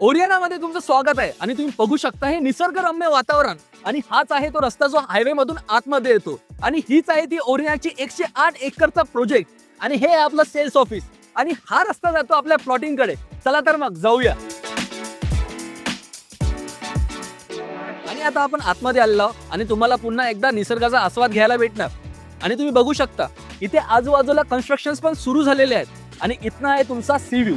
ओरियानामध्ये तुमचं स्वागत आहे आणि तुम्ही बघू शकता हे निसर्गरम्य वातावरण आणि हाच आहे तो रस्ता जो हायवे मधून आतमध्ये येतो आणि हीच आहे ती ओरियानाची 108 एकरचा प्रोजेक्ट आणि हे आहे आपलं सेल्स ऑफिस आणि हा रस्ता जातो आपल्या प्लॉटिंग कडे. चला तर मग जाऊया. आणि आता आपण आतमध्ये आलेलो आहोत आणि तुम्हाला पुन्हा एकदा निसर्गाचा आस्वाद घ्यायला भेटणार आणि तुम्ही बघू शकता इथे आजूबाजूला कन्स्ट्रक्शन्स पण सुरू झालेले आहेत आणि इथनं आहे तुमचा सी व्ह्यू.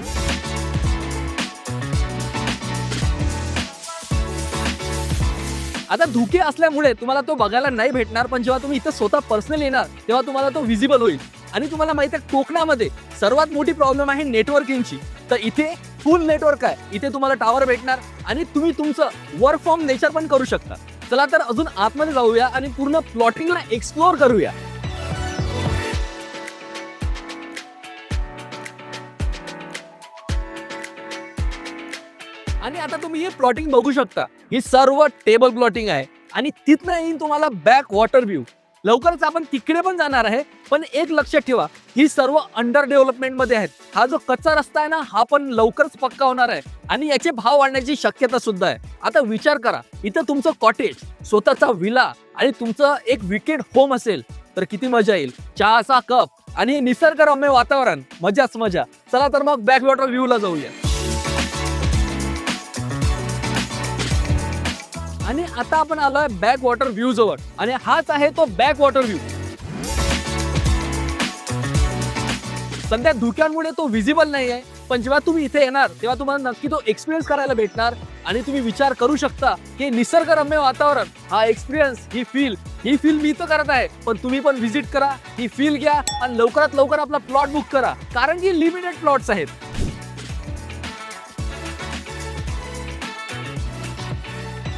आता धुके असल्यामुळे तुम्हाला तो बघायला नाही भेटणार, पण जेव्हा तुम्ही इथं स्वतः पर्सनल येणार तेव्हा तुम्हाला तो विजिबल होईल. आणि तुम्हाला माहिती आहे कोकणामध्ये सर्वात मोठी प्रॉब्लेम आहे नेटवर्किंगची, तर इथे फुल नेटवर्क आहे. इथे तुम्हाला टावर भेटणार आणि तुम्ही तुमचं वर्क फ्रॉम नेचर पण करू शकता. चला तर अजून आतमध्ये जाऊया आणि पूर्ण प्लॉटिंगला एक्सप्लोर करूया. आणि आता तुम्ही हे प्लॉटिंग बघू शकता, ही सर्व टेबल प्लॉटिंग आहे आणि तिथनं येईल तुम्हाला बॅक वॉटर व्ह्यू. लवकरच आपण तिकडे पण जाणार आहे, पण एक लक्षात ठेवा ही सर्व अंडर डेव्हलपमेंट मध्ये आहेत. हा जो कच्चा रस्ता आहे ना, हा पण लवकरच पक्का होणार आहे आणि याचे भाव वाढण्याची शक्यता सुद्धा आहे. आता विचार करा, इथं तुमचं कॉटेज, स्वतःचा विला आणि तुमचं एक विकेंड होम असेल तर किती मजा येईल. चहाचा कप आणि निसर्गरम्य वातावरण, मजाच मजा. चला तर मग बॅक वॉटर व्ह्यू ला जाऊया. आणि आता आपण आलोय बॅक वॉटर व्ह्यू जवळ आणि हाच आहे तो बॅक वॉटर व्ह्यू. सध्या धुक्यांमुळे तो विजिबल नाही आहे, पण जेव्हा तुम्ही इथे येणार तेव्हा तुम्हाला नक्की तो एक्सपिरियन्स करायला भेटणार आणि तुम्ही विचार करू शकता की निसर्गरम्य वातावरण, हा एक्सपिरियन्स, ही फील मी तर करत आहे, पण तुम्ही पण व्हिजिट करा, ही फील घ्या आणि लवकरात लवकर आपला प्लॉट बुक करा, कारण की लिमिटेड प्लॉट्स आहेत.